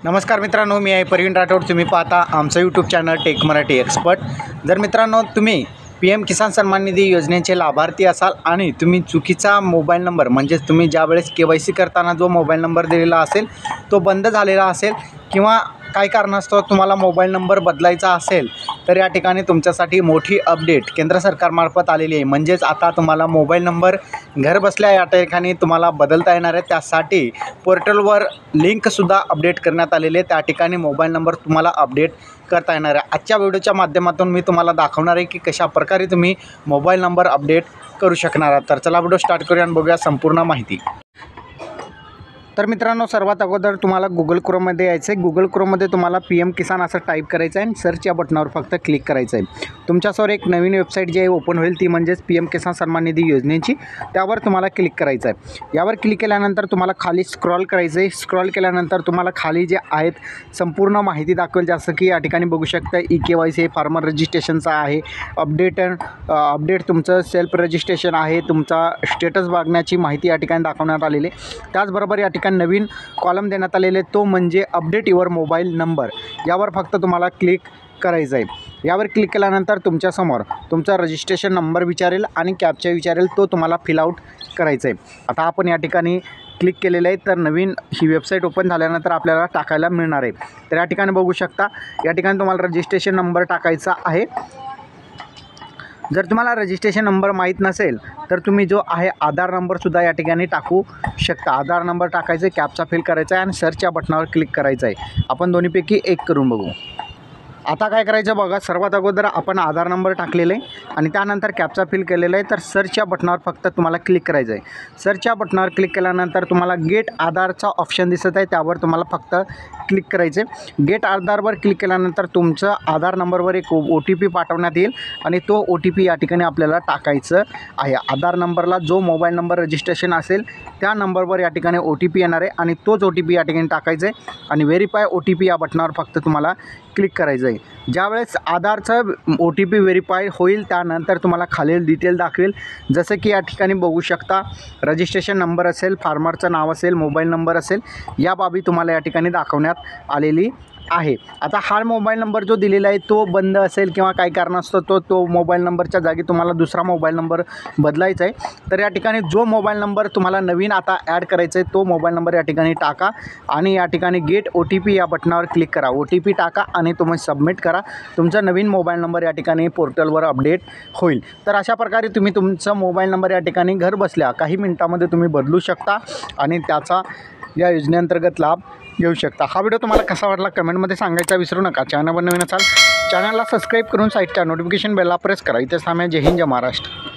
नमस्कार मित्रांनो, मी आहे प्रवीण राठोड. तुम्ही पाहता आमचं YouTube channel tech Marathi expert. जर मित्रांनो तुम्ही PM किसान सन्मान निधी योजनेचे लाभार्थी असाल आणि तुम्ही चुकीचा मोबाईल नंबर म्हणजेच तुम्ही ज्यावेळेस KYC करताना जो मोबाईल नंबर दिलेला असेल तो बंद झालेला असेल किंवा काही कारणास्तव तुम्हाला मोबाईल नंबर बदलायचा असेल तर या ठिकाणी तुमच्यासाठी मोठी अपडेट केंद्र सरकारमार्फत आलेली आहे. म्हणजेच आता तुम्हाला मोबाईल नंबर घरबसल्या या ठिकाणी तुम्हाला बदलता येणार आहे. त्यासाठी पोर्टलवर लिंकसुद्धा अपडेट करण्यात आलेली आहे. त्या ठिकाणी मोबाईल नंबर तुम्हाला अपडेट करता येणार आहे. आजच्या व्हिडिओच्या माध्यमातून मी तुम्हाला दाखवणार आहे की कशा प्रकारे तुम्ही मोबाईल नंबर अपडेट करू शकणार आहात. तर चला व्हिडिओ स्टार्ट करूया आणि बघूया संपूर्ण माहिती. तर मित्रांनो, सर्वात अगोदर तुम्हाला गुगल क्रोममध्ये यायचं आहे. गुगल क्रोममध्ये तुम्हाला PM किसान असं टाईप करायचं आहे आणि सर्च या बटनावर फक्त क्लिक करायचं आहे. तुमच्यासमोर एक नवीन वेबसाईट जी आहे ओपन होईल, ती म्हणजेच PM किसान सन्मान निधी योजनेची. त्यावर तुम्हाला क्लिक करायचं आहे. यावर क्लिक केल्यानंतर तुम्हाला खाली स्क्रॉल करायचं आहे. स्क्रॉल केल्यानंतर तुम्हाला खाली जे आहेत संपूर्ण माहिती दाखवेल, जसं की या ठिकाणी बघू शकता KYC फार्मर रजिस्ट्रेशनचा आहे, अपडेट तुमचं सेल्फ रजिस्ट्रेशन आहे, तुमचा स्टेटस बघण्याची माहिती या ठिकाणी दाखवण्यात आलेली आहे. त्याचबरोबर या ठिकाणी नवीन कॉलम देण्यात आलेले तो म्हणजे अपडेट युअर मोबाईल नंबर. यावर फक्त तुम्हाला क्लिक करायचं आहे. यावर क्लिक केल्यानंतर तुमच्यासमोर तुमचा रजिस्ट्रेशन नंबर विचारेल आणि कॅप्चा विचारेल, तो तुम्हाला फिलआउट करायचा आहे. आता आपण या ठिकाणी क्लिक केलेलं आहे. तर नवीन ही वेबसाईट ओपन झाल्यानंतर आपल्याला टाकायला मिळणार आहे. तर या ठिकाणी बघू शकता, या ठिकाणी तुम्हाला रजिस्ट्रेशन नंबर टाकायचा आहे. जर तुम्हाला रजिस्ट्रेशन नंबर माहीत नसेल तर तुम्ही जो आहे आधार नंबरसुद्धा या ठिकाणी टाकू शकता. आधार नंबर टाकायचं आहे, कॅप्चा फिल करायचा आहे आणि सर्च या बटनावर क्लिक करायचं आहे. आपण दोन्हीपैकी एक करून बघू. आता काय करायचं बघा, सर्वात अगोदर आपण आधार नंबर टाकलेला आहे आणि त्यानंतर कॅप्चा फिल केलेला आहे. तर सर्च या बटनावर फक्त तुम्हाला क्लिक करायचं आहे. सर्च या बटनावर क्लिक केल्यानंतर तुम्हाला गेट आधारचा ऑप्शन दिसत आहे, त्यावर तुम्हाला फक्त क्लिक करायचे. गेट आधारवर क्लिक केल्यानंतर तुमचं आधार नंबरवर एक OTP पाठवण्यात येईल आणि तो OTP या ठिकाणी आपल्याला टाकायचं आहे. आधार नंबरला जो मोबाईल नंबर रजिस्ट्रेशन असेल त्या नंबरवर या ठिकाणी OTP येणार आहे आणि तोच OTP या ठिकाणी टाकायचं आहे आणि व्हेरीफाय OTP या बटनावर फक्त तुम्हाला क्लिक करायचं आहे. ज्यावेळेस आधारचं OTP व्हेरीफाय होईल त्यानंतर तुम्हाला खालील डिटेल दाखवेल, जसं की या ठिकाणी बघू शकता रजिस्ट्रेशन नंबर असेल, फार्मरचं नाव असेल, मोबाईल नंबर असेल, या बाबी तुम्हाला या ठिकाणी दाखवण्यात आलेली आहे. आता हा मोबाईल नंबर जो दिलेला आहे तो बंद असेल किंवा काही कारणास्तव तो मोबाईल नंबरच्या जागी तुम्हाला दुसरा मोबाईल नंबर बदलायचा आहे. तर या ठिकाणी जो मोबाईल नंबर तुम्हाला नवीन आता ॲड करायचा आहे तो मोबाईल नंबर या ठिकाणी टाका आणि या ठिकाणी गेट OTP या बटनावर क्लिक करा. OTP टाका आणि तुम्ही सबमिट करा. तुमचा नवीन मोबाईल नंबर या ठिकाणी पोर्टलवर अपडेट होईल. तर अशा प्रकारे तुम्ही तुमचा मोबाईल नंबर या ठिकाणी घर बसल्या काही मिनिटामध्ये तुम्ही बदलू शकता आणि त्याचा या योजनेअंतर्गत लाभ घेऊ शकता. हा व्हिडिओ तुम्हाला कसा वाटला कमेंटमध्ये सांगायचा विसरू नका. चॅनलवर नवीन असाल चॅनलला सबस्क्राईब करून साईडच्या नोटिफिकेशन बेलला प्रेस करा. इथेच थांबा. जय हिंद, जय महाराष्ट्र.